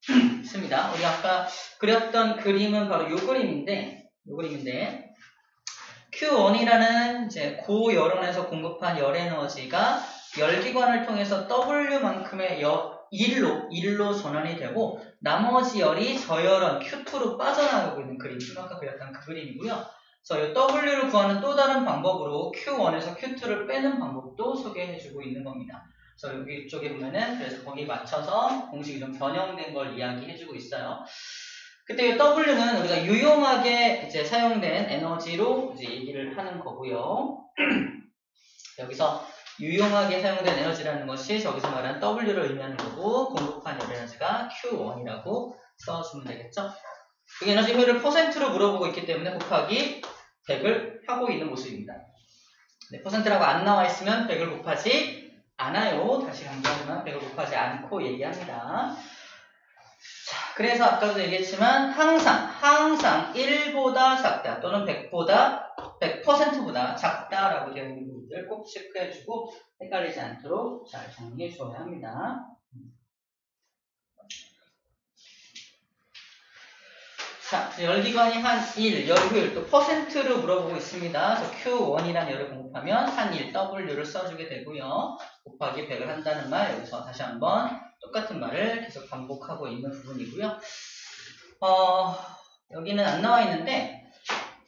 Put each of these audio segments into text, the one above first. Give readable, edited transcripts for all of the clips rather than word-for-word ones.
있습니다. 우리 아까 그렸던 그림은 바로 요 그림인데 Q1이라는 이제 고열원에서 공급한 열에너지가 열기관을 통해서 W만큼의 일로 전환이 되고 나머지 열이 저열원 Q2로 빠져나가고 있는 그림, 아까 그렸던 그 그림이고요. 그래서 이 W를 구하는 또 다른 방법으로 Q1에서 Q2를 빼는 방법도 소개해주고 있는 겁니다. 그래서 여기 쪽에 보면은 그래서 거기에 맞춰서 공식이 좀 변형된 걸 이야기해주고 있어요. 그때 이 W는 우리가 유용하게 이제 사용된 에너지로 이제 얘기를 하는 거고요. 여기서 유용하게 사용된 에너지라는 것이 저기서 말하는 W를 의미하는 거고 공급한 열 에너지가 Q1이라고 써주면 되겠죠. 그 에너지 효율을 %로 물어보고 있기 때문에 곱하기 100을 하고 있는 모습입니다. 네, %라고 안 나와 있으면 100을 곱하지 않아요. 다시 강조하지만 100을 곱하지 않고 얘기합니다. 자, 그래서 아까도 얘기했지만 항상 1보다 작다 또는 100%보다 작다라고 되어 있는 부분들 꼭 체크해주고 헷갈리지 않도록 잘 정리해줘야 합니다. 자, 열기관이 한 1, 열효율 또 %로 물어보고 있습니다. 그래서 Q1이라는 열을 공급하면 한 1, W를 써주게 되고요. 곱하기 100을 한다는 말 여기서 다시 한번 똑같은 말을 계속 반복하고 있는 부분이고요. 여기는 안 나와 있는데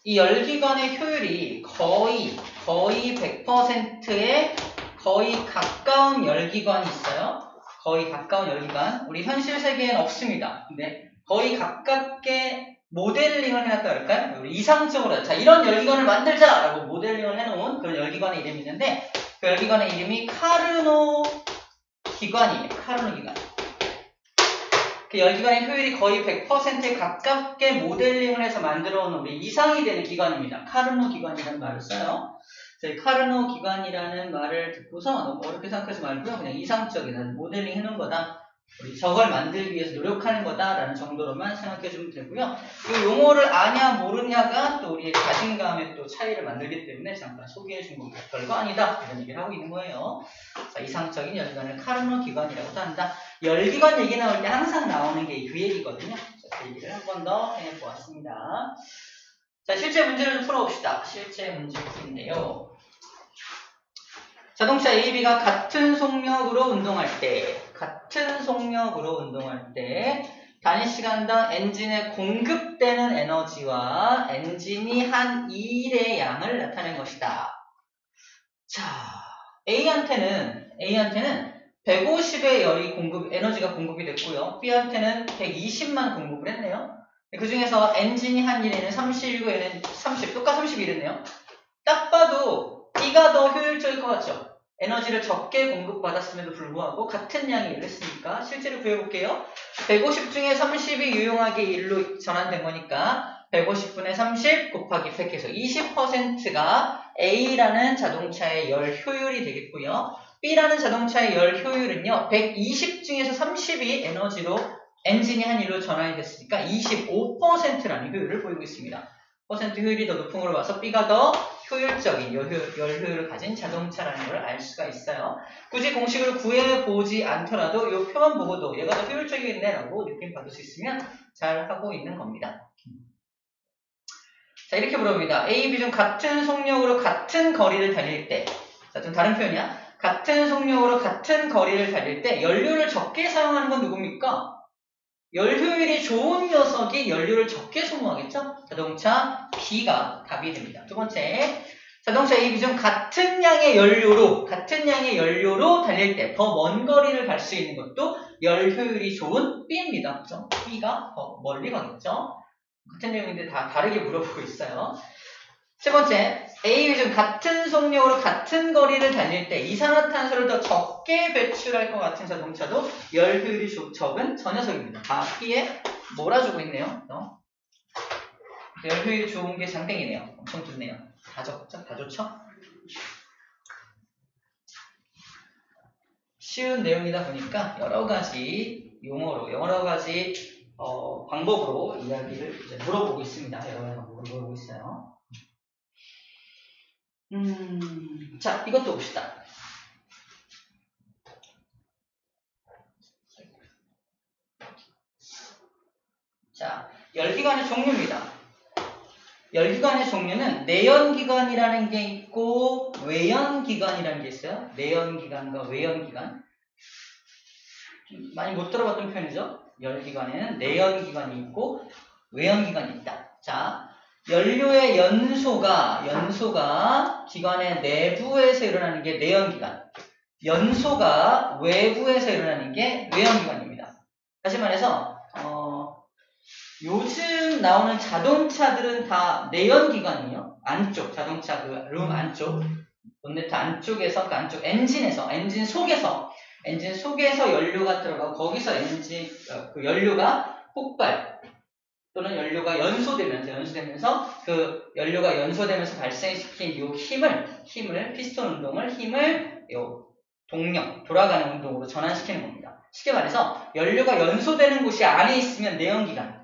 이 열기관의 효율이 거의 100%에 거의 가까운 열기관이 있어요. 거의 가까운 열기관. 우리 현실 세계에는 없습니다. 근데 거의 가깝게 모델링을 해놨다 할까요? 우리 이상적으로 자 이런 열기관을 만들자라고 모델링을 해놓은 그런 열기관의 이름이 있는데 그 열기관의 이름이 카르노 기관이에요. 카르노 기관. 그 열기관의 효율이 거의 100%에 가깝게 모델링을 해서 만들어 놓은 우리 이상이 되는 기관입니다. 카르노 기관이라는 말을 써요. 저희 카르노 기관이라는 말을 듣고서 너무 어렵게 생각하지 말고요. 그냥 이상적인 모델링 해놓은 거다. 우리 저걸 만들기 위해서 노력하는 거다라는 정도로만 생각해주면 되고요. 이 용어를 아냐 모르냐가 또 우리의 자신감의 또 차이를 만들기 때문에 잠깐 소개해준 겁니다. 별거 아니다 이런 얘기를 하고 있는 거예요. 자, 이상적인 열기관을 카르노 기관이라고도 한다. 열기관 얘기 나올 때 항상 나오는 게 그 얘기거든요. 자, 그 얘기를 한 번 더 해보았습니다. 자, 실제 문제를 좀 풀어봅시다. 실제 문제 풀인데요. 자동차 AB가 같은 속력으로 운동할 때 단위 시간당 엔진에 공급되는 에너지와 엔진이 한 2일의 양을 나타낸 것이다. 자, A한테는 150의 에너지가 공급이 됐고요. B한테는 120만 공급을 했네요. 그 중에서 엔진이 한 1에는 30이고 얘는 30, 똑같이 31이네요. 딱 봐도 B가 더 효율적일 것 같죠? 에너지를 적게 공급받았음에도 불구하고 같은 양의 일을 했으니까 실제로 구해볼게요. 150 중에 30이 유용하게 1로 전환된 거니까 150분의 30 곱하기 100 해서 20%가 A라는 자동차의 열 효율이 되겠고요. B라는 자동차의 열 효율은요. 120 중에서 30이 에너지로 엔진이 한 1로 전환이 됐으니까 25%라는 효율을 보이고 있습니다. 퍼센트 효율이 더 높은 걸로 봐서 B가 더 효율적인 열 효율을 가진 자동차라는 걸 알 수가 있어요. 굳이 공식을 구해보지 않더라도 이 표만 보고도 얘가 더 효율적이겠네 라고 느낌 받을 수 있으면 잘 하고 있는 겁니다. 자, 이렇게 물어봅니다. A, B 중 같은 속력으로 같은 거리를 달릴 때, 자, 좀 다른 표현이야. 같은 속력으로 같은 거리를 달릴 때 연료를 적게 사용하는 건 누굽니까? 열 효율이 좋은 녀석이 연료를 적게 소모하겠죠? 자동차 B가 답이 됩니다. 두 번째, 자동차 A, B 중 같은 양의 연료로 달릴 때 더 먼 거리를 갈 수 있는 것도 열 효율이 좋은 B입니다. 그죠? B가 더 멀리 가겠죠? 같은 내용인데 다 다르게 물어보고 있어요. 세 번째, A, B 중 같은 속력으로 같은 거리를 달릴 때 이산화탄소를 더 적게 배출할 것 같은 자동차도 열 효율이 적은 저 녀석입니다. 다 B에 몰아주고 있네요. 열 효율이 좋은 게 장땡이네요. 엄청 좋네요. 다 적죠? 다 좋죠? 쉬운 내용이다 보니까 여러 가지 용어로, 여러 가지 방법으로 이야기를 이제 물어보고 있습니다. 여러 가지 방법으로 물어보고 있어요. 자, 이것도 봅시다. 자, 열기관의 종류입니다. 열기관의 종류는 내연기관이라는 게 있고 외연기관이라는 게 있어요. 내연기관과 외연기관. 좀 많이 못 들어봤던 표현이죠. 열기관에는 내연기관이 있고 외연기관이 있다. 자, 연료의 연소가 기관의 내부에서 일어나는 게 내연기관, 연소가 외부에서 일어나는 게 외연기관입니다. 다시 말해서 요즘 나오는 자동차들은 다 내연기관이에요. 안쪽 자동차 그 룸 안쪽 본네트 안쪽에서 그 안쪽 엔진 속에서 연료가 들어가고 거기서 그 연료가 폭발 또는 연료가 연소되면서 그 연료가 연소되면서 발생시킨 요 힘을 피스톤 운동을 요 동력 돌아가는 운동으로 전환시키는 겁니다. 쉽게 말해서 연료가 연소되는 곳이 안에 있으면 내연기관.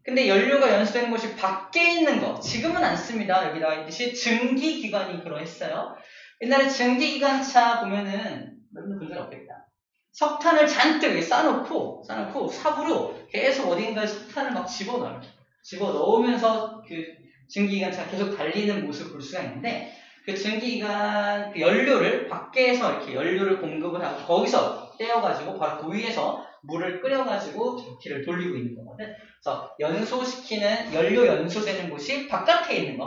근데 연료가 연소되는 곳이 밖에 있는 거 지금은 안 씁니다. 여기 나와 있듯이 증기기관이 그러했어요. 옛날에 증기기관차 보면은 여러분들 본 적 없겠다. 석탄을 잔뜩 쌓아놓고 삽으로 계속 어딘가에 석탄을 막 집어넣으면서 그 증기기관차가 계속 달리는 모습을 볼 수가 있는데 그 증기기관 그 연료를 밖에서 이렇게 연료를 공급을 하고 거기서 떼어가지고 바로 그 위에서 물을 끓여가지고 바퀴를 돌리고 있는 거거든. 그래서 연료 연소되는 곳이 바깥에 있는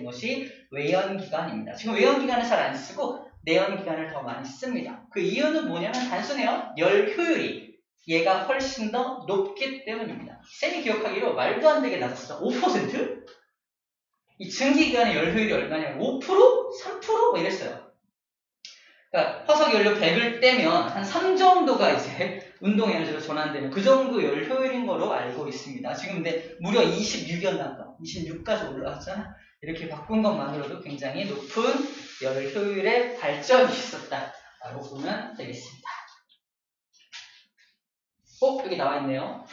것이 외연기관입니다. 지금 외연기관을 잘 안 쓰고 내연기관을 더 많이 씁니다. 그 이유는 뭐냐면 단순해요. 열 효율이 얘가 훨씬 더 높기 때문입니다. 쌤이 기억하기로 말도 안 되게 낮았어. 5%? 이 증기기관의 열 효율이 얼마냐면 5%? 3%? 뭐 이랬어요. 그러니까 화석 연료 100을 떼면 한 3 정도가 이제 운동 에너지로 전환되는 그 정도 열 효율인 거로 알고 있습니다. 지금 근데 무려 26이었나봐. 26까지 올라왔잖아. 이렇게 바꾼 것만으로도 굉장히 높은 열 효율의 발전이 있었다라고 보면 되겠습니다. 여기 나와 있네요.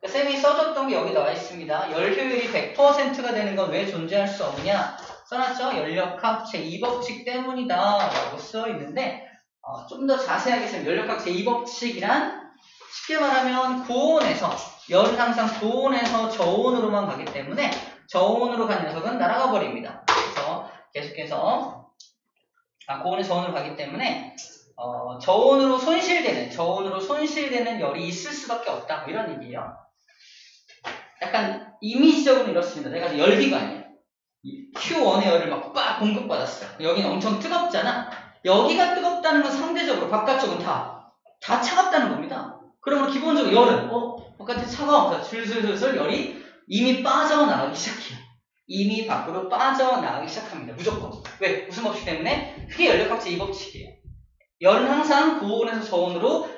쌤이 써줬던 게 여기 나와 있습니다. 열 효율이 100%가 되는 건 왜 존재할 수 없냐? 써놨죠? 연력학 제2법칙 때문이다 라고 써 있는데 좀 더 자세하게 쓰면 연력학 제2법칙이란 쉽게 말하면 고온에서 열은 항상 고온에서 저온으로만 가기 때문에 저온으로 간 녀석은 날아가 버립니다. 그래서 계속해서 고온에서 저온으로 가기 때문에 저온으로 손실되는 열이 있을 수밖에 없다. 뭐 이런 얘기예요. 약간 이미지적으로 이렇습니다. 내가 열기관이에요. Q1의 열을 막 빡 공급받았어요. 여기는 엄청 뜨겁잖아. 여기가 뜨겁다는 건 상대적으로 바깥쪽은 다 차갑다는 겁니다. 그러면 기본적으로 열은 바깥에 차가워서 슬슬슬 열이 이미 빠져나가기 시작해요. 이미 밖으로 빠져나가기 시작합니다. 무조건. 왜? 무슨 법칙 때문에? 그게 연력학 제2법칙이에요. 열은 항상 고온에서 저온으로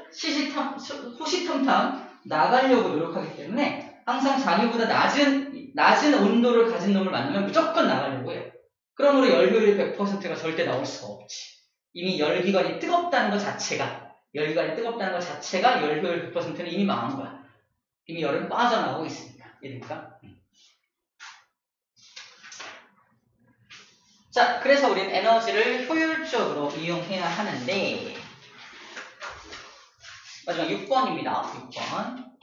호시탐탐 나가려고 노력하기 때문에 항상 자기보다 낮은 온도를 가진 놈을 만나면 무조건 나가려고 해요. 그러므로 열 효율이 100%가 절대 나올 수가 없지. 이미 열기관이 뜨겁다는 것 자체가 열 효율 100%는 이미 망한 거야. 이미 열은 빠져나오고 있으니까. 이해됩니까? 자, 그래서 우리는 에너지를 효율적으로 이용해야 하는데 마지막 6번입니다. 6번.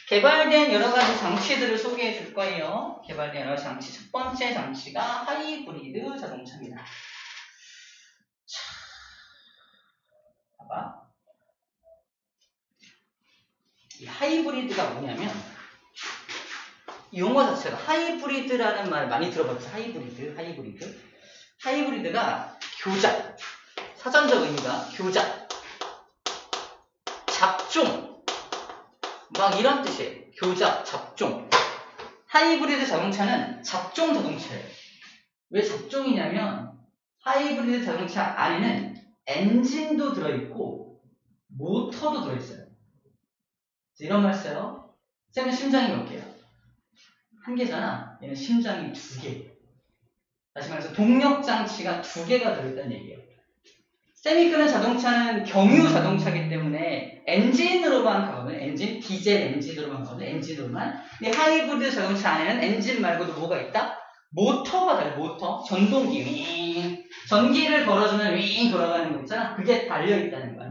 개발된 여러 가지 장치들을 소개해 줄 거예요. 개발된 여러 가지 장치. 첫 번째 장치가 하이브리드 자동차입니다. 자, 봐봐. 이 하이브리드가 뭐냐면 용어 자체가 하이브리드라는 말 많이 들어봤죠. 하이브리드가 교작. 사전적 의미가 교작. 잡종. 막 이런 뜻이에요. 교작, 잡종. 하이브리드 자동차는 잡종 자동차예요. 왜 잡종이냐면 하이브리드 자동차 안에는 엔진도 들어있고 모터도 들어있어요. 이런 말 써요. 쌤은 심장이 몇 개야? 1개잖아. 얘는 심장이 2개. 다시 말해서 동력장치가 2개가 들어있다는 얘기예요. 쌤이 끄는 자동차는 경유 자동차이기 때문에 엔진으로만 가거든요. 디젤 엔진으로만 가거든요. 엔진으로만. 근데 하이브리드 자동차 안에는 엔진 말고도 뭐가 있다? 모터가 달려. 모터. 전동기. 전기를 걸어주면 윙 돌아가는 거 있잖아. 그게 달려있다는 거야.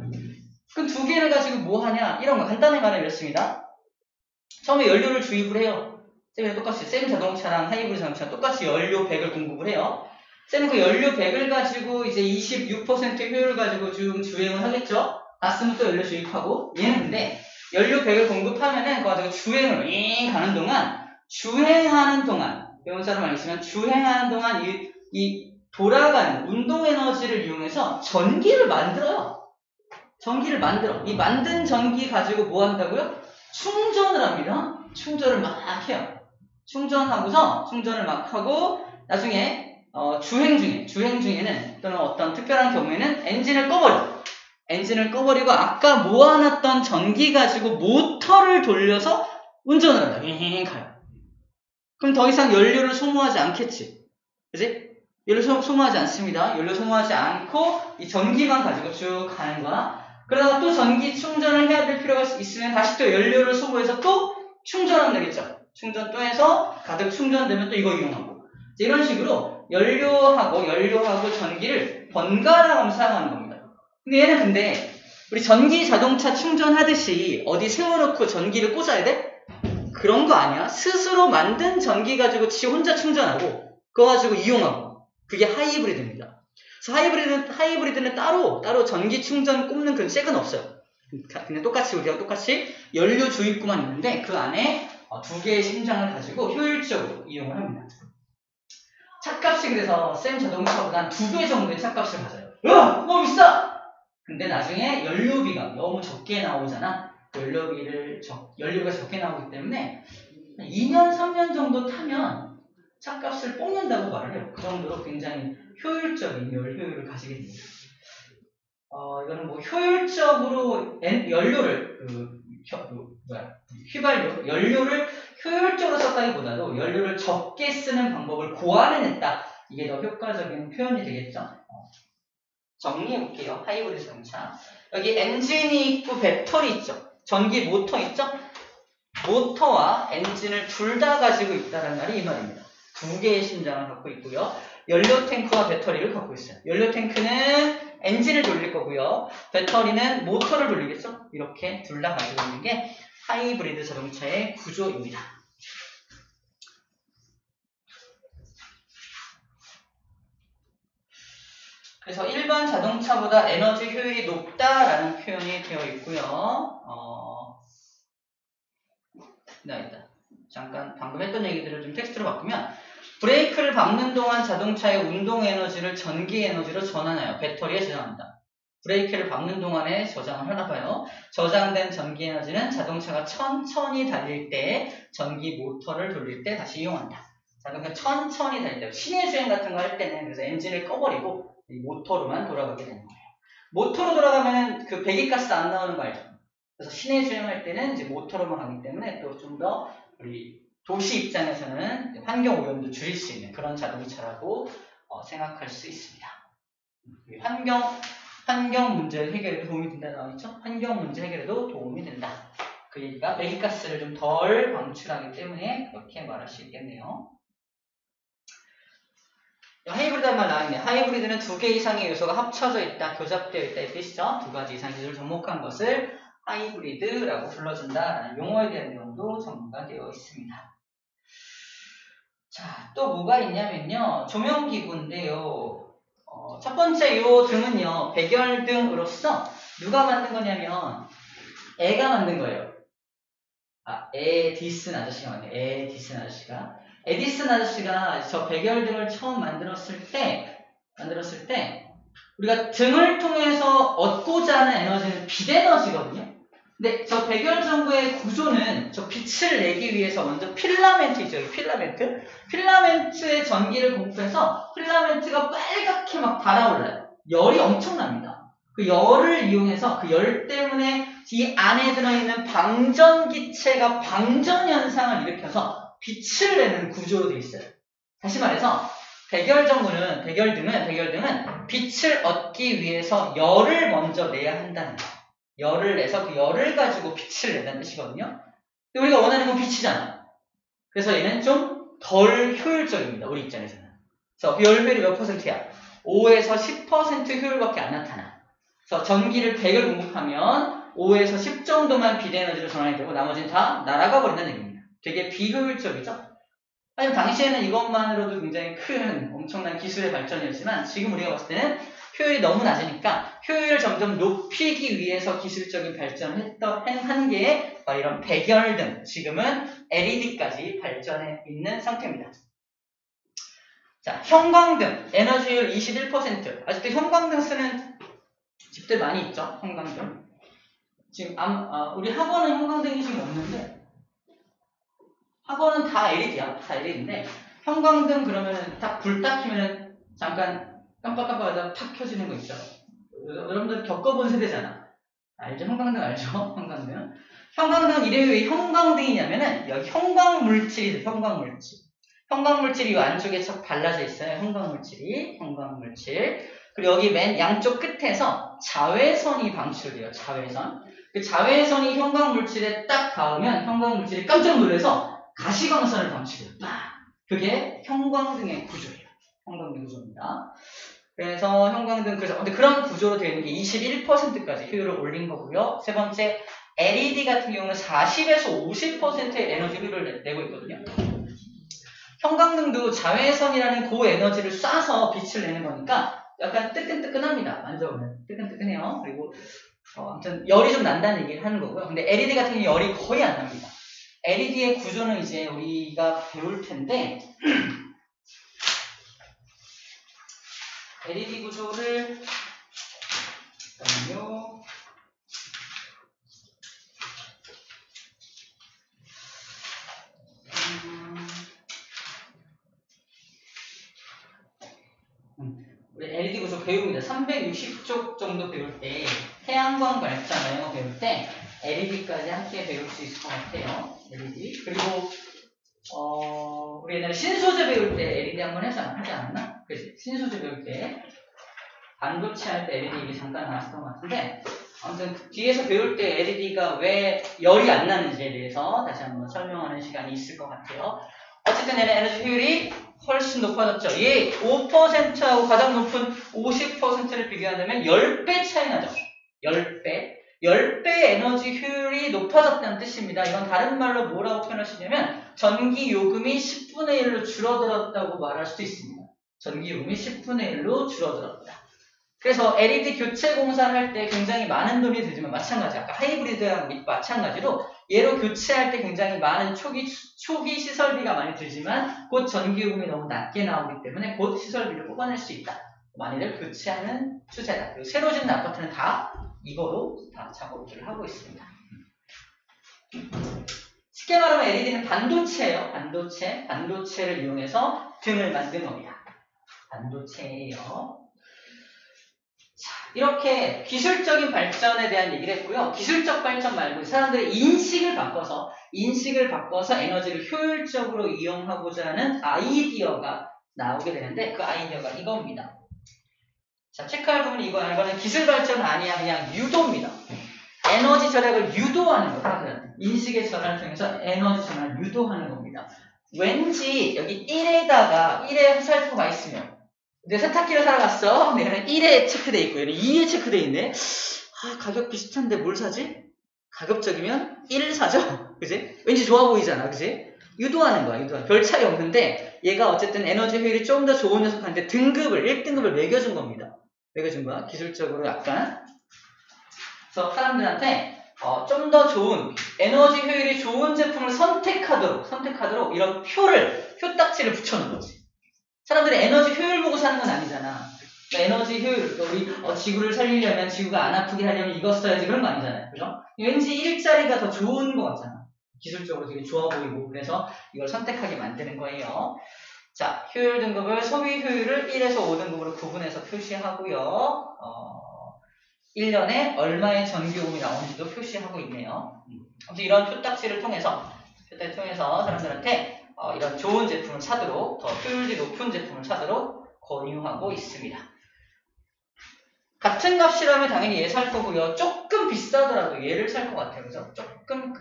그럼 두 개를 가지고 뭐 하냐? 이런 거 간단히 말하면 이렇습니다. 처음에 연료를 주입을 해요. 쌤이 똑같이 쌤 자동차랑 하이브리드 자동차랑 똑같이 연료 100을 공급을 해요. 쌤은 그 연료 100을 가지고 이제 26% 효율을 가지고 좀 주행을 하겠죠? 갔으면 또 연료 주입하고. 얘는 근데 연료 100을 공급하면은 그거 가지고 주행을 가는 동안 배운 사람 알겠지만 주행하는 동안 이 돌아가는 운동 에너지를 이용해서 전기를 만들어요. 전기를 만들어. 이 만든 전기 가지고 뭐 한다고요? 충전을 합니다. 충전을 막 해요. 충전을 막 하고 나중에 주행 중에는 또는 어떤 특별한 경우에는 엔진을 꺼버리고 아까 모아놨던 전기 가지고 모터를 돌려서 운전을 한다. 가요. 그럼 더 이상 연료를 소모하지 않겠지. 그지? 연료 소모하지 않습니다. 연료 소모하지 않고 이 전기만 가지고 쭉 가는 거야. 그러다가 또 전기 충전을 해야 될 필요가 있으면 다시 또 연료를 소모해서 또 충전하면 되겠죠. 충전 또 해서 가득 충전되면 또 이거 이용하고. 이런 식으로 연료하고 전기를 번갈아가면서 사용하는 겁니다. 근데 우리 전기 자동차 충전하듯이 어디 세워놓고 전기를 꽂아야 돼? 그런 거 아니야. 스스로 만든 전기 가지고 지 혼자 충전하고 그거 가지고 이용하고. 그게 하이브리드입니다. 그래서 하이브리드는 따로 전기 충전 꼽는 그런 잭은 없어요. 그냥 우리가 똑같이 연료 주입구만 있는데 그 안에 두 개의 심장을 가지고 효율적으로 이용을 합니다. 차값이 그래서 쌤 자동차보다 2배 정도의 차값을 가져요. 너무 비싸! 근데 나중에 연료비가 너무 적게 나오잖아. 연료가 적게 나오기 때문에 2년, 3년 정도 타면 차값을 뽑는다고 말을 해요. 그 정도로 굉장히 효율적인 효율을 가지게 됩니다. 이거는 뭐 효율적으로 연료를 연료를 효율적으로 썼다기보다도 연료를 적게 쓰는 방법을 고안해냈다. 이게 더 효과적인 표현이 되겠죠. 정리해볼게요. 하이브리드 자동차. 여기 엔진이 있고 배터리 있죠. 전기 모터 있죠. 모터와 엔진을 둘 다 가지고 있다는 말이 이 말입니다. 두 개의 심장을 갖고 있고요. 연료 탱크와 배터리를 갖고 있어요. 연료 탱크는 엔진을 돌릴 거고요. 배터리는 모터를 돌리겠죠. 이렇게 둘 다 가지고 있는 게 하이브리드 자동차의 구조입니다. 그래서 일반 자동차보다 에너지 효율이 높다라는 표현이 되어 있고요. 잠깐 방금 했던 얘기들을 좀 텍스트로 바꾸면 브레이크를 밟는 동안 자동차의 운동 에너지를 전기 에너지로 전환하여 배터리에 저장합니다. 브레이크를 밟는 동안에 저장을 하나 봐요. 저장된 전기 에너지는 자동차가 천천히 달릴 때 전기 모터를 돌릴 때 다시 이용한다. 자동차 천천히 달릴 때 시내 주행 같은 거 할 때는 그래서 엔진을 꺼버리고 이 모터로만 돌아가게 되는 거예요. 모터로 돌아가면 그 배기가스 안 나오는 거 알죠? 그래서 시내 주행할 때는 이제 모터로만 하기 때문에 또 좀 더 우리 도시 입장에서는 환경 오염도 줄일 수 있는 그런 자동차라고 생각할 수 있습니다. 환경 문제 해결에도 도움이 된다 나와있죠? 환경 문제 해결에도 도움이 된다. 그 얘기가 배기가스를 좀 덜 방출하기 때문에 그렇게 말할 수 있겠네요. 하이브리드란 말 나와있네요. 하이브리드는 2개 이상의 요소가 합쳐져 있다, 교잡되어 있다 이 뜻이죠. 2가지 이상의 요소를 접목한 것을 하이브리드라고 불러준다라는 용어에 대한 내용도 첨부가 되어 있습니다. 자, 또 뭐가 있냐면요. 조명기구인데요. 첫 번째 요 등은요. 백열등으로서 누가 만든 거냐면 애가 만든 거예요. 에디슨 아저씨가 만든 거예요. 에디슨 아저씨가 저 백열등을 처음 만들었을 때 우리가 등을 통해서 얻고자 하는 에너지는 빛에너지거든요. 근데 저 백열전구의 구조는 저 빛을 내기 위해서 먼저 필라멘트 있죠. 필라멘트에 전기를 공급해서 필라멘트가 빨갛게 막 달아올라요. 열이 엄청납니다. 그 열을 이용해서 그 열 때문에 이 안에 들어있는 방전기체가 방전현상을 일으켜서 빛을 내는 구조로 되어 있어요. 다시 말해서 백열등은 빛을 얻기 위해서 열을 먼저 내야 한다는 거예요. 열을 내서 그 열을 가지고 빛을 낸다는 뜻이거든요. 근데 우리가 원하는 건 빛이잖아. 그래서 얘는 좀 덜 효율적입니다. 우리 입장에서는. 그래서 열 효율이 몇 %야? 5에서 10% 효율밖에 안 나타나. 그래서 전기를 100을 공급하면 5에서 10 정도만 비대에너지로 전환이 되고 나머지는 다 날아가 버린다는 얘기입니다. 되게 비효율적이죠? 하지만 당시에는 이것만으로도 굉장히 큰 엄청난 기술의 발전이었지만 지금 우리가 봤을 때는 효율이 너무 낮으니까 효율을 점점 높이기 위해서 기술적인 발전을 한 게 바로 이런 백열등, 지금은 LED까지 발전해 있는 상태입니다. 자, 형광등, 에너지율 21%. 아직도 형광등 쓰는 집들 많이 있죠? 형광등. 지금 우리 학원은 형광등이 지금 없는데 학원은 다 LED야. 다 LED인데 형광등 그러면은 딱 불 딱 켜면은 잠깐 깜빡깜빡하다 탁 켜지는 거 있죠? 여러분들 겪어본 세대잖아. 알죠? 형광등 알죠? 형광등. 형광등 이름이 왜 형광등이냐면은 여기 형광물질이 형광물질. 형광물질이 이 안쪽에 척 발라져 있어요. 형광물질이. 형광물질. 그리고 여기 맨 양쪽 끝에서 자외선이 방출돼요. 자외선. 그 자외선이 형광물질에 딱 닿으면 형광물질이 깜짝 놀라서 가시광선을 방출해요. 그게 형광등의 구조예요. 형광등 구조입니다. 그래서 형광등, 근데 그런 구조로 되어 있는 게 21%까지 효율을 올린 거고요. 세 번째, LED 같은 경우는 40에서 50%의 에너지 효율을 내고 있거든요. 형광등도 자외선이라는 고에너지를 쏴서 빛을 내는 거니까 약간 뜨끈뜨끈합니다. 만져보면 뜨끈뜨끈해요. 그리고 아무튼 열이 좀 난다는 얘기를 하는 거고요. 근데 LED 같은 경우 열이 거의 안 납니다. LED의 구조는 이제 우리가 배울 텐데 LED 구조를 잠깐만요. 우리 LED 구조 배웁니다. 360쪽 정도 배울 때 태양광 발전 이런 거 배울 때 LED까지 함께 배울 수 있을 것 같아요. LED. 그리고 우리 옛날에 신소재 배울 때 LED 한번 하지 않았나? 그치? 신소재 배울 때 반도체 할 때 LED 얘기 잠깐 나왔던 것 같은데 아무튼 뒤에서 배울 때 LED가 왜 열이 안 나는지에 대해서 다시 한번 설명하는 시간이 있을 것 같아요. 어쨌든 에너지 효율이 훨씬 높아졌죠. 얘 5%하고 가장 높은 50%를 비교한다면 10배 차이 나죠. 10배. 10배 에너지 효율이 높아졌다는 뜻입니다. 이건 다른 말로 뭐라고 표현할 수 있냐면 전기 요금이 10분의 1로 줄어들었다고 말할 수도 있습니다. 전기 요금이 10분의 1로 줄어들었다. 그래서 LED 교체 공사를 할 때 굉장히 많은 돈이 들지만 마찬가지 아까 하이브리드랑 마찬가지로 얘로 교체할 때 굉장히 많은 초기 시설비가 많이 들지만 곧 전기요금이 너무 낮게 나오기 때문에 곧 시설비를 뽑아낼 수 있다. 많이들 교체하는 추세다. 그리고 새로 짓는 아파트는 다 이거로 다 작업들을 하고 있습니다. 쉽게 말하면 LED는 반도체예요. 반도체를 이용해서 등을 만든 겁니다. 반도체예요. 자, 이렇게 기술적인 발전에 대한 얘기를 했고요. 기술적 발전 말고 사람들의 인식을 바꿔서 에너지를 효율적으로 이용하고자 하는 아이디어가 나오게 되는데 그 아이디어가 이겁니다. 자, 체크할 부분이 이거는 기술 발전은 아니야. 그냥 유도입니다. 에너지 절약을 유도하는 거. 사람들한테. 인식의 전환을 통해서 에너지 전환을 유도하는 겁니다. 왠지 여기 1에 화살표가 있으면 내 세탁기를 사러 갔어. 얘는 1에 체크돼 있고 얘는 2에 체크돼 있네. 가격 비슷한데 뭘 사지? 가급적이면 1을 사죠. 그지? 왠지 좋아 보이잖아. 그지? 유도하는 거야. 별 차이 없는데 얘가 어쨌든 에너지 효율이 좀 더 좋은 녀석한테 1등급을 매겨준 겁니다. 매겨준 거야. 기술적으로 약간. 그래서 사람들한테 좀 더 좋은 에너지 효율이 좋은 제품을 선택하도록 이런 표딱지를 붙여놓은 거지. 사람들이 에너지 효율 보고 사는 건 아니잖아. 그러니까 에너지 효율, 우리 지구를 살리려면 지구가 안 아프게 하려면 이거 써야지 그런 거 아니잖아요. 그죠? 왠지 일자리가 더 좋은 거 같잖아. 기술적으로 되게 좋아 보이고 그래서 이걸 선택하게 만드는 거예요. 자, 효율 등급을 소비 효율을 1에서 5등급으로 구분해서 표시하고요. 1년에 얼마의 전기요금이 나오는지도 표시하고 있네요. 아무튼 이런 표딱지를 통해서 사람들한테 이런 좋은 제품을 사도록 더 효율이 높은 제품을 사도록 권유하고 있습니다. 같은 값이라면 당연히 얘 살 거고요. 조금 비싸더라도 얘를 살 것 같아요. 그래서 조금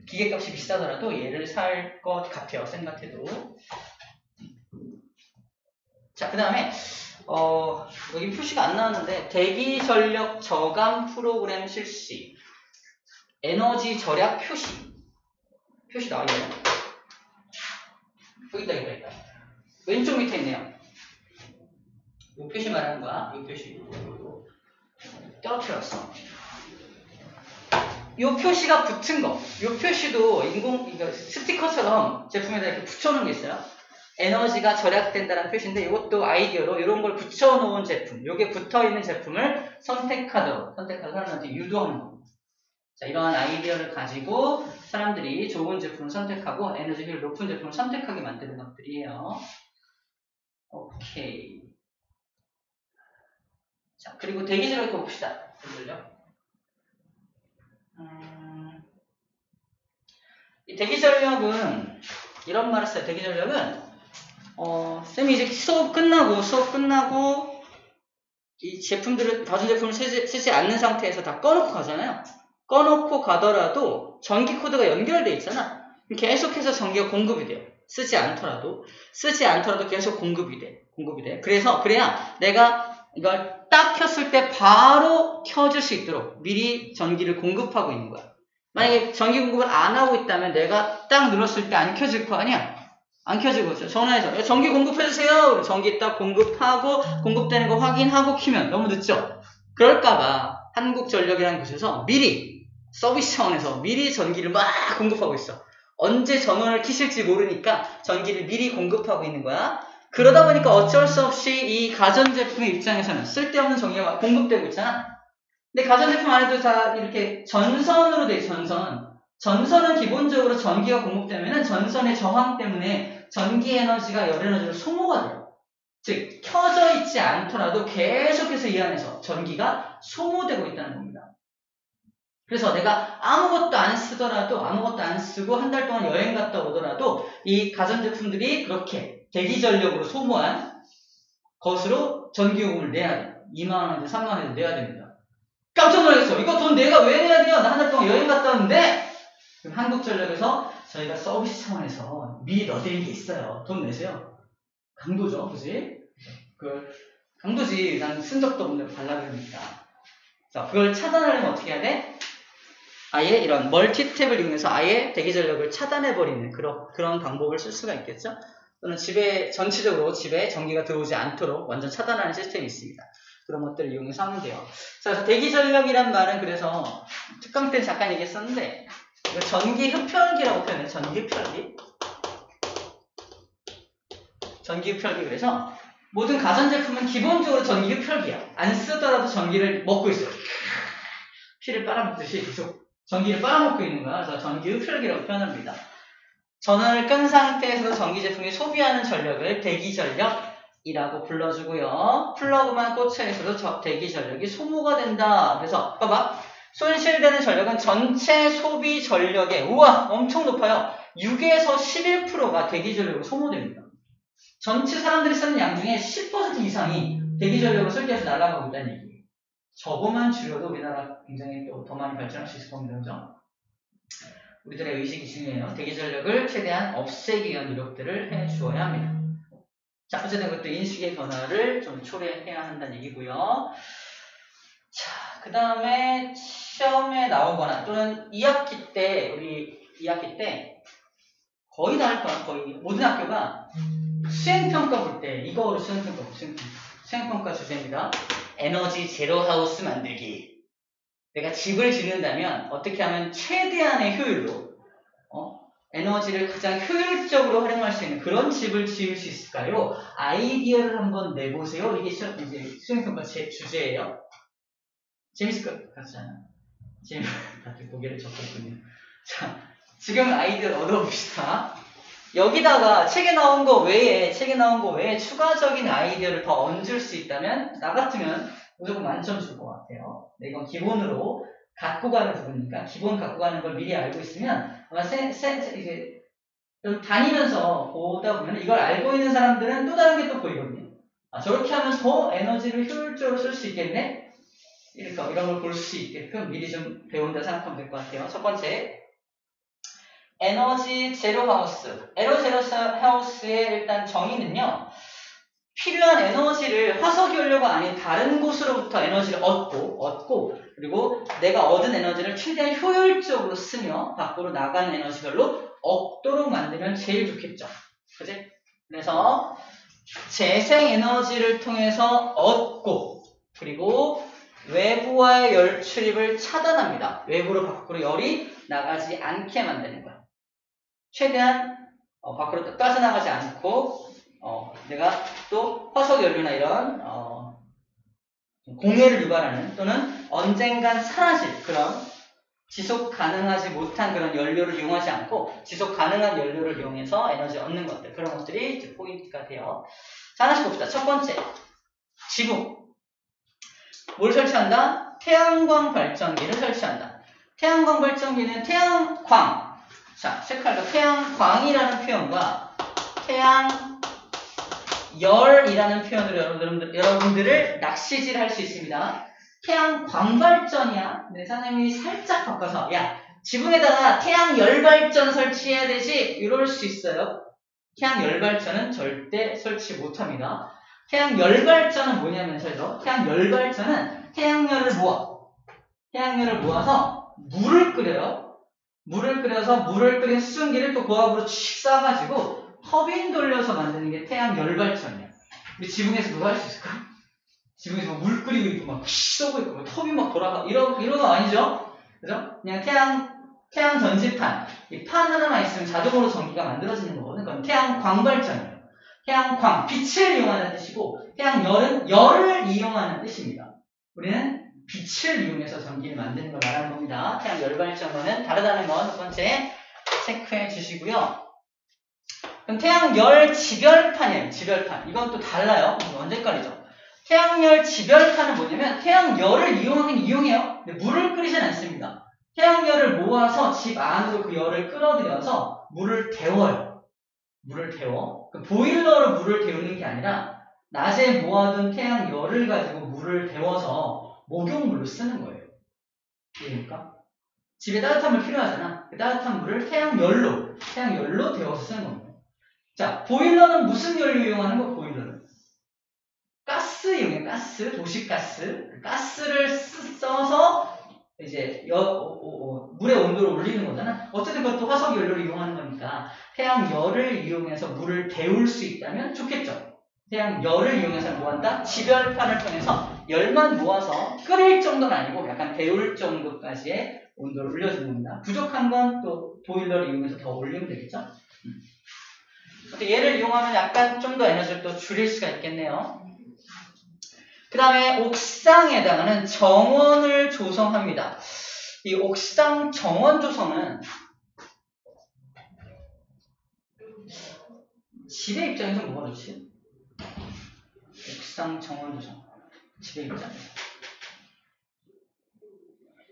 기계값이 비싸더라도 얘를 살 것 같아요. 생각해도. 자, 그 다음에 여기 표시가 안 나왔는데, 대기 전력 저감 프로그램 실시, 에너지 절약 표시 나와 있네요. 여기 있다. 왼쪽 밑에 있네요. 이 표시 말하는 거야. 이 표시. 떨어뜨렸어. 이 표시가 붙은 거. 이 표시도 스티커처럼 제품에다 이렇게 붙여놓은 게 있어요. 에너지가 절약된다는 표시인데, 이것도 아이디어로 이런 걸 붙여놓은 제품, 요게 붙어있는 제품을 선택하도록 사람들한테 유도하는 겁니다. 자, 이러한 아이디어를 가지고 사람들이 좋은 제품을 선택하고 에너지 효율 높은 제품을 선택하게 만드는 것들이에요. 오케이. 자, 그리고 대기전력 봅시다. 대기전력. 이 대기전력은 이런 말을 써요. 대기전력은 쌤이 이제 수업 끝나고 이 제품들을 가전제품을 쓰지 않는 상태에서 다 꺼놓고 가잖아요. 꺼놓고 가더라도 전기 코드가 연결돼 있잖아. 계속해서 전기가 공급이 돼요. 쓰지 않더라도 계속 공급이 돼. 그래야 내가 이걸 딱 켰을 때 바로 켜줄 수 있도록 미리 전기를 공급하고 있는 거야. 만약에 전기 공급을 안 하고 있다면 내가 딱 눌렀을 때 안 켜질 거 아니야? 안 켜지고 있어요. 전화해서 전기 공급해주세요. 전기 딱 공급하고 공급되는 거 확인하고 키면 너무 늦죠? 그럴까봐 한국전력이라는 곳에서 미리 서비스 차원에서 미리 전기를 막 공급하고 있어. 언제 전원을 켜실지 모르니까 전기를 미리 공급하고 있는 거야. 그러다 보니까 어쩔 수 없이 이 가전제품의 입장에서는 쓸데없는 전기가 공급되고 있잖아. 근데 가전제품 안에도 다 이렇게 전선으로 돼 있어. 전선은 기본적으로 전기가 공급되면 전선의 저항 때문에 전기 에너지가 열 에너지로 소모가 돼요. 즉 켜져 있지 않더라도 계속해서 이 안에서 전기가 소모되고 있다는 겁니다. 그래서 내가 아무것도 안 쓰고 한 달 동안 여행 갔다 오더라도 이 가전제품들이 그렇게 대기전력으로 소모한 것으로 전기요금을 내야 돼. 2만원, 3만원에서 내야 됩니다. 깜짝 놀랐어. 이거 돈 내가 왜 내야 돼요? 나 한 달 동안 여행 갔다 왔는데. 그럼 한국전력에서 저희가 서비스 차원에서 미리 넣어드린 게 있어요. 돈 내세요. 강도죠, 그지? 강도지. 난 쓴 적도 없는데 발라드니까. 자, 그걸 차단하려면 어떻게 해야 돼? 아예 이런 멀티탭을 이용해서 아예 대기전력을 차단해버리는 그런 방법을 쓸 수가 있겠죠? 또는 전체적으로 집에 전기가 들어오지 않도록 완전 차단하는 시스템이 있습니다. 그런 것들을 이용해서 하면 돼요. 자, 그래서 대기전력이란 말은 그래서 특강 때는 잠깐 얘기했었는데, 전기 흡혈기라고 표현해요. 전기 흡혈기. 그래서 모든 가전제품은 기본적으로 전기 흡혈기야. 안 쓰더라도 전기를 먹고 있어요. 피를 빨아먹듯이 계속 전기를 빨아먹고 있는 거야. 그래서 전기 흡혈기라고 표현합니다. 전원을 끈 상태에서 전기 제품이 소비하는 전력을 대기전력이라고 불러주고요. 플러그만 꽂혀 있어도 대기전력이 소모가 된다. 그래서 봐봐. 손실되는 전력은 전체 소비 전력의 우와 엄청 높아요. 6에서 11%가 대기전력으로 소모됩니다. 전체 사람들이 쓰는 양 중에 10% 이상이 대기전력으로 설계해서 날아가고 있다는 얘기예요. 저거만 줄여도 우리나라 굉장히 또 더 많이 발전할 수 있을 겁니다. 그죠? 우리들의 의식이 중요해요. 대기전력을 최대한 없애기 위한 노력들을 해주어야 합니다. 자, 어쨌든 그것도 인식의 변화를 좀 초래해야 한다는 얘기고요. 자, 그 다음에 시험에 나오거나 또는 2학기 때 거의 다 할 거야. 거의 모든 학교가 수행평가 볼 때 이거로 수행평가 주제입니다. 에너지 제로 하우스 만들기. 내가 집을 짓는다면 어떻게 하면 최대한의 효율로 에너지를 가장 효율적으로 활용할 수 있는 그런 집을 지을 수 있을까요? 아이디어를 한번 내보세요. 이게 이제 수행평가 제 주제예요. 재밌을 것 같잖아요. 지금 다들 고개를 젓었군요. 자, 지금 아이디어를 얻어봅시다. 여기다가 책에 나온 거 외에 추가적인 아이디어를 더 얹을 수 있다면 나 같으면 무조건 만점 줄 것 같아요. 근데 이건 기본으로 갖고 가는 부분이니까 기본 갖고 가는 걸 미리 알고 있으면 아마 이제 다니면서 보다 보면 이걸 알고 있는 사람들은 또 다른 게 또 보이거든요. 저렇게 하면 더 에너지를 효율적으로 쓸 수 있겠네? 이런 걸 볼 수 있게끔 미리 좀 배운다 생각하면 될 것 같아요. 첫 번째, 에너지 제로 하우스. 에너지 제로 하우스의 일단 정의는요, 필요한 에너지를 화석 연료가 아닌 다른 곳으로부터 에너지를 얻고 그리고 내가 얻은 에너지를 최대한 효율적으로 쓰며 밖으로 나가는 에너지별로 없도록 만들면 제일 좋겠죠. 그지? 그래서 재생 에너지를 통해서 얻고 그리고 외부와의 열 출입을 차단합니다. 외부로 밖으로 열이 나가지 않게 만드는 거야. 최대한 밖으로 빠져나가지 않고 내가 또 화석 연료나 이런 공해를 유발하는 또는 언젠간 사라질 그런 지속 가능하지 못한 그런 연료를 이용하지 않고 지속 가능한 연료를 이용해서 에너지 얻는 것들 그런 것들이 이제 포인트가 돼요. 자, 하나씩 봅시다. 첫 번째, 지붕. 뭘 설치한다? 태양광 발전기를 설치한다. 태양광 발전기는 태양광. 자, 체크할까? 태양광이라는 표현과 태양열이라는 표현으로 여러분들을 낚시질 할 수 있습니다. 태양광 발전이야. 네, 선생님이 살짝 바꿔서 야, 지붕에다가 태양열 발전 설치해야 되지? 이럴 수 있어요. 태양열 발전은 절대 설치 못합니다. 태양열 발전은 뭐냐면서요. 태양열 발전은 태양열을 모아서 물을 끓여요. 물을 끓인 수증기를 또 고압으로 칙 쏴가지고 터빈 돌려서 만드는 게 태양열 발전이야. 우리 지붕에서 누가 할 수 있을까? 지붕에서 물 끓이고 있고 막 쏘고 있고 막 터빈 막 돌아가 이런 거 아니죠? 그죠? 그냥 태양 전지판 이 판 하나만 있으면 자동으로 전기가 만들어지는 거거든. 그건 태양광 발전이에요. 태양광 빛을 이용하는 뜻이고 태양열은 열을 이용하는 뜻입니다. 우리는 빛을 이용해서 전기를 만드는 걸 말하는 겁니다. 태양열 발전과는 다르다는 건 첫 번째 체크해 주시고요. 그럼 태양열 지별판이에요. 지별판. 이건 또 달라요. 완전 헷갈리죠. 태양열 지별판은 뭐냐면 태양열을 이용하긴 이용해요. 근데 물을 끓이진 않습니다. 태양열을 모아서 집 안으로 그 열을 끌어들여서 물을 데워요. 물을 데워. 그 보일러로 물을 데우는 게 아니라 낮에 모아둔 태양열을 가지고 물을 데워서 목욕물로 쓰는 거예요. 그러니까 집에 따뜻한 물 필요하잖아. 그 따뜻한 물을 태양열로 데워서 쓰는 겁니다. 자, 보일러는 무슨 열로 이용하는 거? 보일러는 가스 이용해. 가스, 도시가스. 가스를 써서 이제 물의 온도를 올리는 거잖아. 어쨌든 그것도 화석 연료를 이용하는 거니까 태양열을 이용해서 물을 데울 수 있다면 좋겠죠. 태양열을 이용해서 뭐 한다? 지별판을 통해서 열만 모아서 끓일 정도는 아니고 약간 데울 정도까지의 온도를 올려주는 겁니다. 부족한 건 또 보일러를 이용해서 더 올리면 되겠죠. 얘를 이용하면 약간 좀 더 에너지를 또 줄일 수가 있겠네요. 그 다음에 옥상에 해당하는 정원을 조성합니다. 이 옥상 정원 조성은 집의 입장에서 뭐가 좋지? 옥상 정원 조성. 집의 입장에서.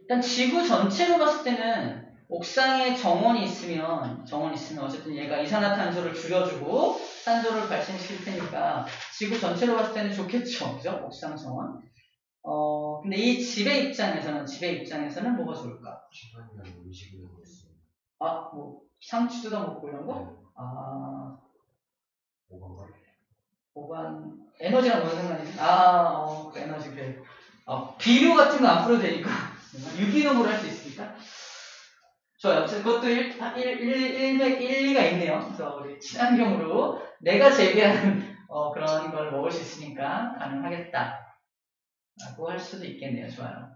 일단 지구 전체로 봤을 때는 옥상에 정원이 있으면 어쨌든 얘가 이산화탄소를 줄여주고 산소를 발생시킬 테니까 지구 전체로 봤을 때는 좋겠죠. 그죠? 옥상 정원. 근데 이 집의 입장에서는 뭐가 좋을까? 뭐 상추 뜯어 먹고 이런 거? 보관 에너지랑 무슨 상관이지? 그 에너지 그래. 비료 같은 거 안 풀어도 되니까 유기농으로 할 수 있으니까. 좋아요. 그것도 일리가 있네요. 그래서 우리 친환경으로 내가 재배하는 그런 걸 먹을 수 있으니까 가능하겠다. 라고 할 수도 있겠네요. 좋아요.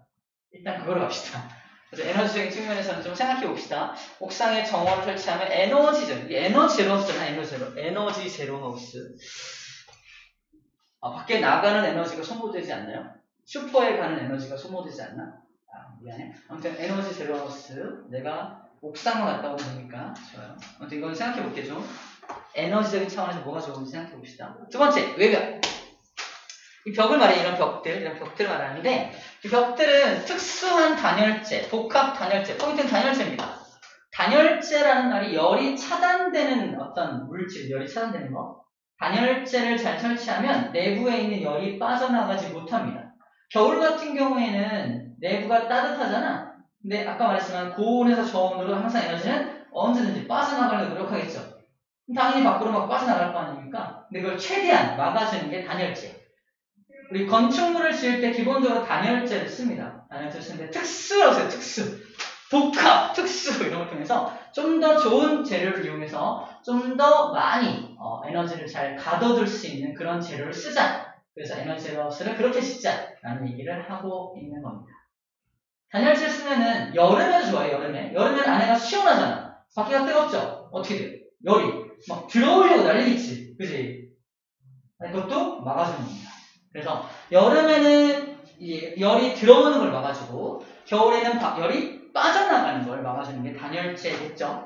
일단 그걸로 갑시다. 그래서 에너지적인 측면에서는 좀 생각해 봅시다. 옥상에 정원을 설치하면 에너지 제로하우스잖아. 에너지 제로하우스. 밖에 나가는 에너지가 소모되지 않나요? 슈퍼에 가는 에너지가 소모되지 않나? 미안해. 아무튼 에너지 제로하우스. 내가 옥상만 갔다 오면 되니까 좋아요. 아무튼 이건 생각해 볼게요. 좀 에너지적인 차원에서 뭐가 좋은지 생각해 봅시다. 두 번째, 외벽. 이 벽을 말해 이런 벽들을 말하는데 이 벽들은 특수한 단열재, 복합 단열재, 포인트는 단열재입니다. 단열재라는 말이 열이 차단되는 어떤 물질, 열이 차단되는 거. 단열재를 잘 설치하면 내부에 있는 열이 빠져나가지 못합니다. 겨울 같은 경우에는 내부가 따뜻하잖아. 근데 아까 말했지만 고온에서 저온으로 항상 에너지는 언제든지 빠져나가려고 노력하겠죠. 당연히 밖으로 막 빠져나갈 거 아닙니까? 근데 그걸 최대한 막아주는 게 단열재. 우리 건축물을 지을 때 기본적으로 단열재를 씁니다. 단열재를 쓰는데 특수라고 써요. 특수. 복합, 특수 이런 걸 통해서 좀 더 좋은 재료를 이용해서 좀 더 많이 에너지를 잘 가둬둘 수 있는 그런 재료를 쓰자. 그래서 에너지 제로하우스를 그렇게 짓자라는 얘기를 하고 있는 겁니다. 단열재 쓰면은 여름에도 좋아요. 여름에는 안에가 시원하잖아. 밖에가 뜨겁죠. 어떻게 돼요? 열이 막 들어오려고 난리겠지. 그지? 그것도 막아주는 겁니다. 그래서 여름에는 열이 들어오는 걸 막아주고 겨울에는 열이 빠져나가는 걸 막아주는 게 단열재겠죠.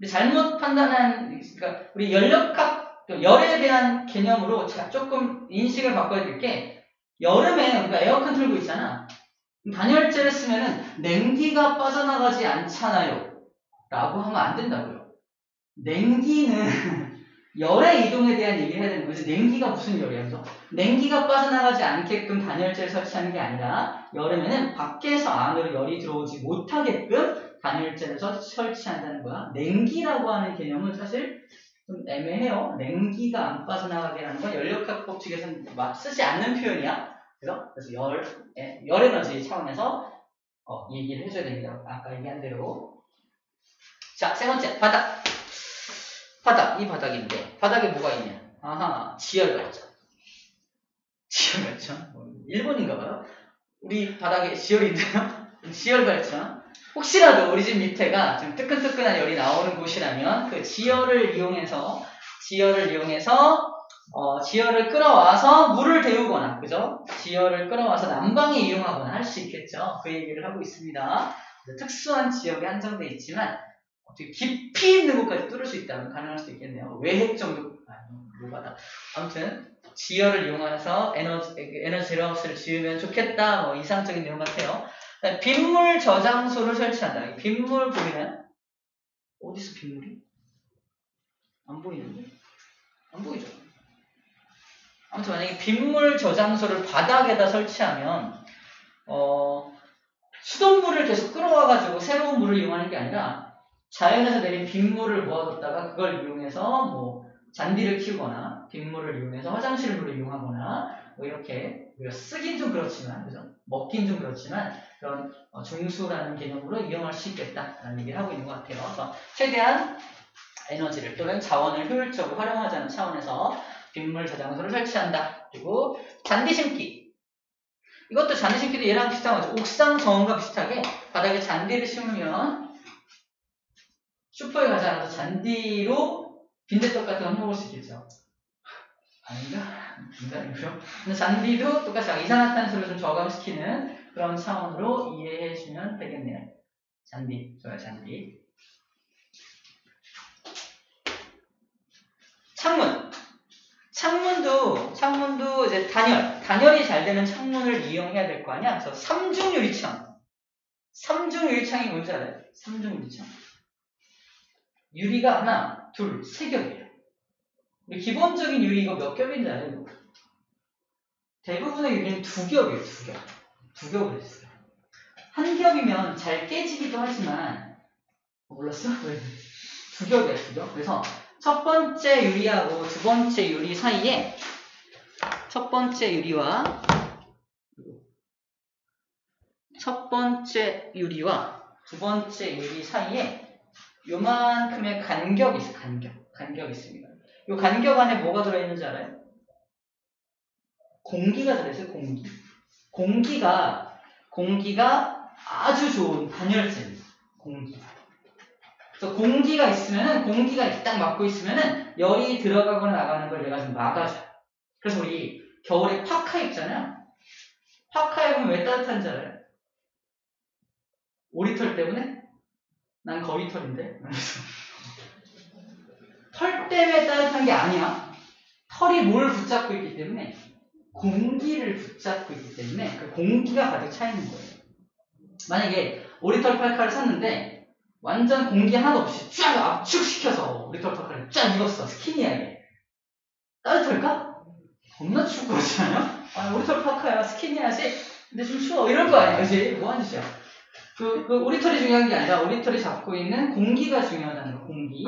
우리 잘못 판단한, 그러니까 우리 연력학, 열에 대한 개념으로 조금 인식을 바꿔야 될 게, 여름에 우리가 에어컨 틀고 있잖아. 단열재를 쓰면은 냉기가 빠져나가지 않잖아요. 라고 하면 안 된다고요. 냉기는 열의 이동에 대한 얘기를 해야 되는 거지. 냉기가 무슨 열이야? 그래서 냉기가 빠져나가지 않게끔 단열재를 설치하는 게 아니라 여름에는 밖에서 안으로 열이 들어오지 못하게끔 단열재를 설치한다는 거야. 냉기라고 하는 개념은 사실 좀 애매해요. 냉기가 안 빠져나가게 하는 건 연력학 법칙에서는 쓰지 않는 표현이야. 그래서 열 에너지 차원에서 얘기를 해줘야 됩니다. 아까 얘기한 대로. 자, 세 번째, 바닥. 이 바닥인데, 바닥에 뭐가 있냐? 아하, 지열발전. 일본인가 봐요. 우리 바닥에 지열인데요? 지열발전. 혹시라도 우리 집 밑에가 좀 뜨끈뜨끈한 열이 나오는 곳이라면 그 지열을 이용해서 지열을 끌어와서 물을 데우거나, 그죠? 지열을 끌어와서 난방에 이용하거나 할 수 있겠죠. 그 얘기를 하고 있습니다. 특수한 지역에 한정되어 있지만 어떻게 깊이 있는 곳까지 뚫을 수 있다면 가능할 수도 있겠네요. 외핵 정도, 뭐가다. 아무튼 지열을 이용해서 에너지 제로하우스를 지으면 좋겠다. 뭐 이상적인 내용 같아요. 빗물 저장소를 설치한다. 빗물 보이나요? 어디서 빗물이? 안 보이는데? 안 보이죠? 아무튼 만약에 빗물 저장소를 바닥에다 설치하면 수돗물을 계속 끌어와가지고 새로운 물을 이용하는 게 아니라 자연에서 내린 빗물을 모아뒀다가 그걸 이용해서 뭐 잔디를 키우거나 빗물을 이용해서 화장실 물을 이용하거나 뭐 이렇게 우리가 쓰긴 좀 그렇지만, 그죠? 먹긴 좀 그렇지만 그런 중수라는 개념으로 이용할 수 있겠다라는 얘기를 하고 있는 것 같아요. 그래서 최대한 에너지를 또는 자원을 효율적으로 활용하자는 차원에서 빗물 저장소를 설치한다. 그리고 잔디 심기. 이것도 잔디 심기도 얘랑 비슷한 거죠. 옥상 정원과 비슷하게 바닥에 잔디를 심으면 슈퍼에 가지 않아도 잔디로 빈대떡 같은 거 해먹을 수 있겠죠. 아닌가? 인간이고요. 근데 잔디도 똑같이 이산화탄소를 좀 저감시키는 그런 차원으로 이해해 주면 되겠네요. 잔디, 좋아요, 잔디. 창문도 이제 단열이 잘 되는 창문을 이용해야 될 거 아니야? 그래서 삼중 유리창이 뭔지 알아요? 삼중 유리창. 유리가 하나, 둘, 세 겹이에요. 기본적인 유리 이거 몇 겹인지 알아요? 대부분의 유리는 두 겹이에요, 두 겹을 했어요. 한 겹이면 잘 깨지기도 하지만, 몰랐어? 두 겹이에요, 두 겹. 그래서 첫 번째 유리하고 두 번째 유리 사이에 첫 번째 유리와 두 번째 유리 사이에 요만큼의 간격이 있어요. 간격이 있습니다. 이 간격 안에 뭐가 들어있는지 알아요? 공기가 들어있어요. 공기가 아주 좋은 단열재입니다. 그래서 공기가 있으면은, 공기가 딱 막고 있으면은 열이 들어가거나 나가는 걸 얘가 좀 막아줘요. 그래서 우리 겨울에 파카 입잖아요. 파카 입으면 왜 따뜻한지 알아요? 오리털 때문에? 난 거위털인데. 털 때문에 따뜻한 게 아니야. 털이 뭘 붙잡고 있기 때문에, 공기를 붙잡고 있기 때문에 그 공기가 가득 차 있는 거예요. 만약에 오리털 파카를 샀는데 완전 공기 하나도 없이 쫙 압축시켜서 오리털 파카를 쫙 입었어. 스키니하게. 따뜻할까? 겁나 추울 거 같잖아요? 오리털 파카야, 스키니하지? 근데 좀 추워. 이럴 거 아니야, 그치? 뭐 하는 짓이야? 그 오리털이 중요한 게 아니라 오리털이 잡고 있는 공기가 중요하다는 거, 공기.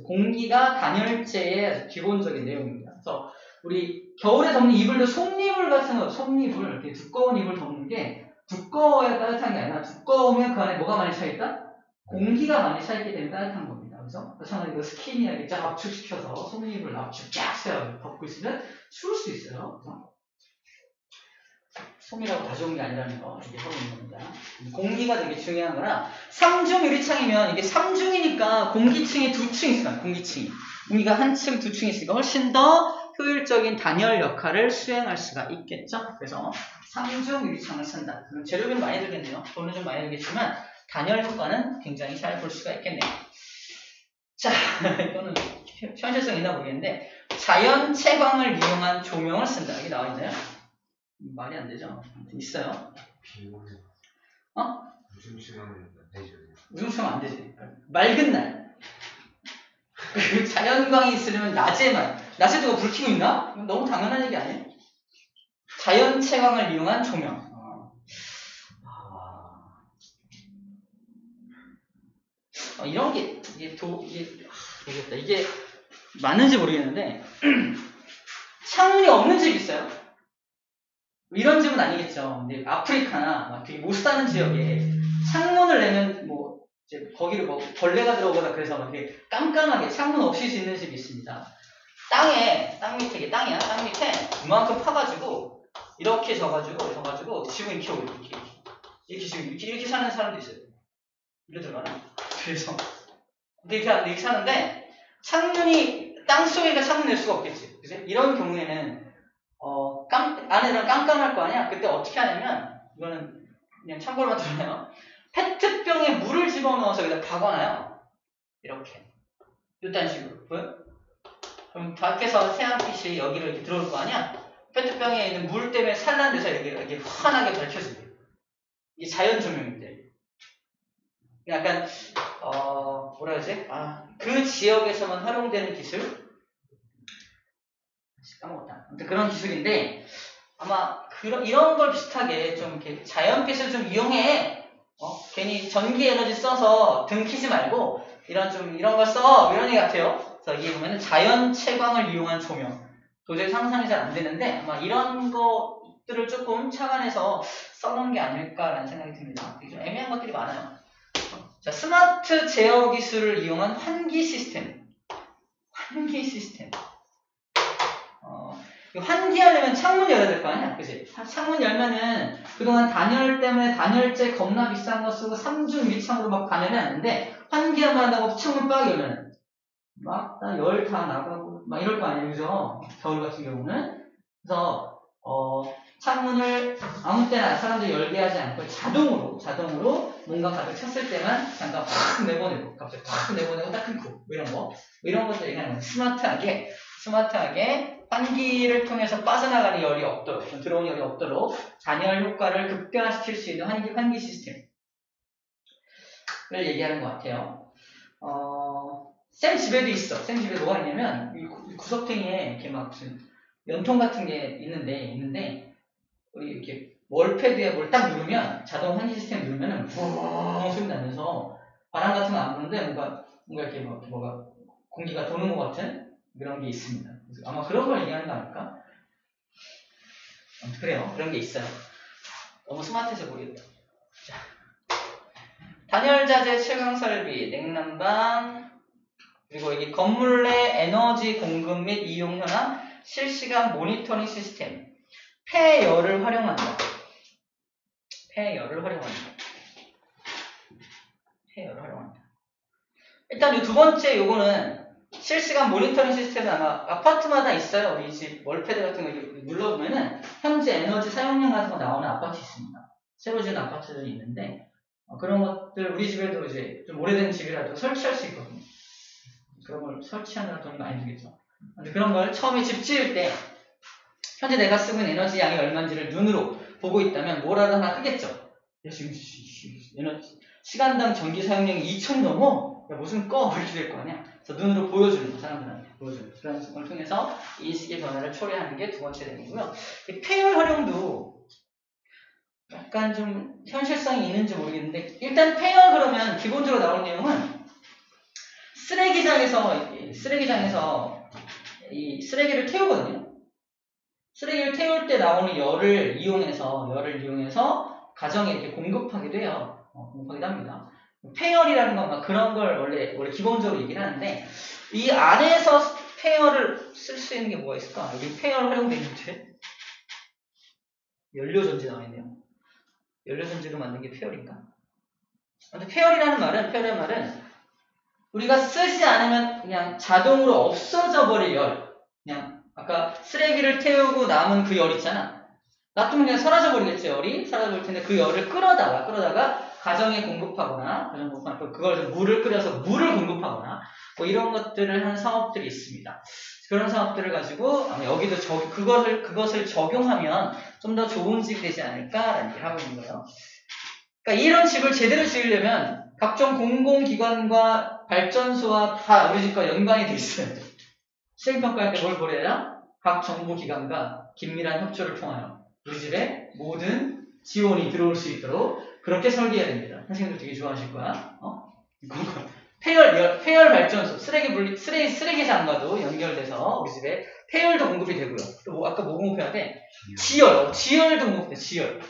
공기가 단열재의 아주 기본적인 내용입니다. 그래서 우리 겨울에 덮는 이불도 속이불 같은 거, 속이불, 이렇게 두꺼운 이불 덮는 게 두꺼워야 따뜻한 게 아니라 두꺼우면 그 안에 뭐가 많이 차있다? 공기가 많이 차있기 때문에 따뜻한 겁니다. 그래서 저는 이거 스키니하게 쫙 압축시켜서 속이불 압축 쫙 세요. 덮고 있으면 추울 수 있어요. 그래서 솜이라고 다 좋은 게 아니라는 거 이게 하고 있는 겁니다. 공기가 되게 중요한 거라 3중 유리창이면 이게 3중이니까 공기층이 2층 있어요. 공기가 한 층, 2층 있으니까 훨씬 더 효율적인 단열 역할을 수행할 수가 있겠죠. 그래서 3중 유리창을 쓴다. 그럼 재료비는 많이 들겠네요. 돈은 좀 많이 들겠지만 단열 효과는 굉장히 잘 볼 수가 있겠네요. 자, 이거는 현실성 있나 모르겠는데 자연 채광을 이용한 조명을 쓴다. 여기 나와 있나요? 말이 안 되죠. 있어요. 우중충하면 안 되지. 맑은 날. 자연광이 있으려면 낮에 누가 불 켜고 있나? 너무 당연한 얘기 아니에요? 자연 채광을 이용한 조명. 이런 게 이게 맞는지 모르겠는데 창문이 없는 집 있어요? 이런 집은 아니겠죠. 근데 아프리카나 막 되게 못 사는 지역에 창문을 내면 뭐 이제 거기를 뭐 벌레가 들어오거나 그래서 막 이렇게 깜깜하게 창문 없이 짓는 집이 있습니다. 땅 밑에 이게 땅이야. 땅 밑에 이만큼 파가지고 이렇게 져가지고 집을 이렇게 오고 이렇게 사는 사람도 있어요. 이래 들어가나? 그래서 이렇게 사는데 창문이 땅 속에가 창문 낼 수가 없겠지. 그치? 이런 경우에는 안에는 깜깜할 거 아니야? 그때 어떻게 하냐면, 이거는 그냥 참고로만 들어요. 페트병에 물을 집어넣어서 여기다 박아놔요. 이렇게. 이딴 식으로. 보여? 그럼 밖에서 태양빛이 여기로 이렇게 들어올 거 아니야? 페트병에 있는 물 때문에 산란돼서 이렇게 환하게 밝혀진대. 이게 자연 조명인데. 약간, 뭐라 해야지? 그 지역에서만 활용되는 기술? 까먹었다. 아무튼 그런 기술인데 아마 이런 걸 비슷하게 좀 이렇게 자연빛을 좀 이용해. 괜히 전기 에너지 써서 등 키지 말고 이런 걸 써. 이런 얘기 같아요. 그래서 여기 보면은 자연 채광을 이용한 조명. 도저히 상상이 잘 안 되는데 아마 이런 것들을 조금 착안해서 써놓은 게 아닐까라는 생각이 듭니다. 좀 애매한 것들이 많아요. 자, 스마트 제어 기술을 이용한 환기 시스템. 환기하려면 창문 열어야 될 거 아니야? 그치? 창문 열면은 그동안 단열 때문에 단열재 겁나 비싼 거 쓰고 3중 유리창으로 막 단열이 왔는데 환기만 한다고 창문 빡 열면 막 열 다 나가고 막 이럴 거 아니에요? 그죠? 겨울 같은 경우는. 그래서 창문을 아무 때나 사람들이 열게 하지 않고 자동으로 뭔가 가득 찼을 때만 잠깐 팍 내보내고 갑자기 팍 내보내고 딱 끊고 이런 것들 얘기하는 거예요. 스마트하게 환기를 통해서 빠져나가는 열이 없도록, 들어오는 열이 없도록 단열 효과를 극대화시킬 수 있는 환기 시스템을 얘기하는 것 같아요. 쌤 집에도 있어. 쌤 집에 뭐가 있냐면 이 구석탱이에 이렇게 막 무슨 연통 같은 게 있는데 우리 이렇게 월패드에 뭘 딱 누르면 자동 환기 시스템 누르면은 붕 소리 나면서 바람 같은 거 안 부는데 뭔가 이렇게 뭐가 공기가 도는 것 같은 그런 게 있습니다. 그래서 아마 그런 걸 얘기하는 거 아닐까? 그래요. 그런 게 있어요. 너무 스마트해서 모르겠다. 자, 단열자재 채광 설비, 냉난방, 그리고 여기 건물 내 에너지 공급 및 이용 현황, 실시간 모니터링 시스템, 폐열을 활용한다. 일단 이 두 번째 요거는 실시간 모니터링 시스템은 아마 아파트마다 있어요. 우리 집 월패드 같은 거 이렇게 눌러보면은 현재 에너지 사용량 같은 거 나오는 아파트 있습니다. 새로 지은 아파트들이 있는데 그런 것들 우리 집에도 이제 좀 오래된 집이라도 설치할 수 있거든요. 그런 걸 설치하느라 돈이 많이 들겠죠. 근데 그런 걸 처음에 집 지을 때 현재 내가 쓰고 있는 에너지 양이 얼마인지를 눈으로 보고 있다면 뭐라도 하나 뜨겠죠. 야, 지금 시간당 전기 사용량이 2000이 넘어? 야, 무슨 꺼? 이렇게 될 거 아니야? 그래서 눈으로 보여주는 거, 사람들한테 보여주는 거. 그런 걸 통해서 인식의 변화를 초래하는 게 두 번째 내용이고요. 폐열 활용도 약간 좀 현실성이 있는지 모르겠는데 일단 폐열 그러면 기본적으로 나오는 내용은 쓰레기장에서 이 쓰레기를 태우거든요. 쓰레기를 태울 때 나오는 열을 이용해서 가정에 이렇게 공급하기도 해요. 공급하기도 합니다. 폐열이라는 건 그런 걸 원래 기본적으로 얘기를 하는데, 이 안에서 폐열을 쓸 수 있는 게 뭐가 있을까? 여기 폐열 활용되어 있는데 연료전지 나와 있네요. 연료전지로 만든 게 폐열인가? 근데 폐열이라는 말은 우리가 쓰지 않으면 그냥 자동으로 없어져 버릴 열. 그냥 아까 쓰레기를 태우고 남은 그 열 있잖아. 놔두면 그냥 사라져 버리겠죠, 열이. 사라져 버릴 텐데 그 열을 끌어다가 가정에 공급하거나 그걸 물을 끓여서 물을 공급하거나 뭐 이런 것들을 하는 사업들이 있습니다. 그런 사업들을 가지고 여기도 그것을 적용하면 좀 더 좋은 집이 되지 않을까라는 얘기를 하고 있는 거예요. 그러니까 이런 집을 제대로 지으려면 각종 공공기관과 발전소와 다 우리 집과 연관이 돼 있어요. 수행평가할 때 뭘 보래요? 각 정부기관과 긴밀한 협조를 통하여 우리 집에 모든 지원이 들어올 수 있도록 그렇게 설계해야 됩니다. 선생님들 되게 좋아하실 거야. 폐열 발전소, 쓰레기장과도 연결돼서 우리 집에 폐열도 공급이 되고요. 또 아까 뭐 공급해야 돼? 지열도 공급돼, 지열.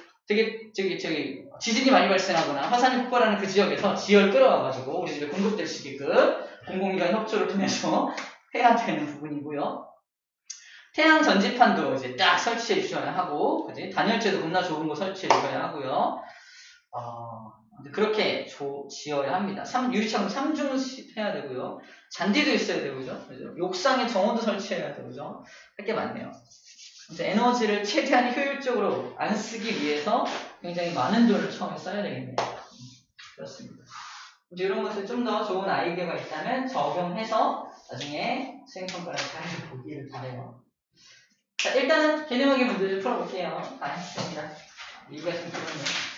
지진이 많이 발생하거나 화산이 폭발하는 그 지역에서 지열 끌어와가지고 우리 집에 공급될 수 있게끔 공공기관 협조를 통해서 해야 되는 부분이고요. 태양 전지판도 이제 딱 설치해 주셔야 하고, 그지? 단열재도 겁나 좋은 거 설치해 주셔야 하고요. 그렇게 지어야 합니다. 유리창도 3중 해야 되고요. 잔디도 있어야 되고, 그죠? 욕상에 정원도 설치해야 되고, 그죠? 할 게 많네요. 이제 에너지를 최대한 효율적으로 안 쓰기 위해서 굉장히 많은 돈을 처음에 써야 되겠네요. 그렇습니다. 이제 이런 것을 좀 더 좋은 아이디어가 있다면 적용해서 나중에 수행평가를 잘 보기를 바라요. 자, 일단은 개념학의 문제를 풀어볼게요. 다 했습니다. 이유가 좀 그렇네요.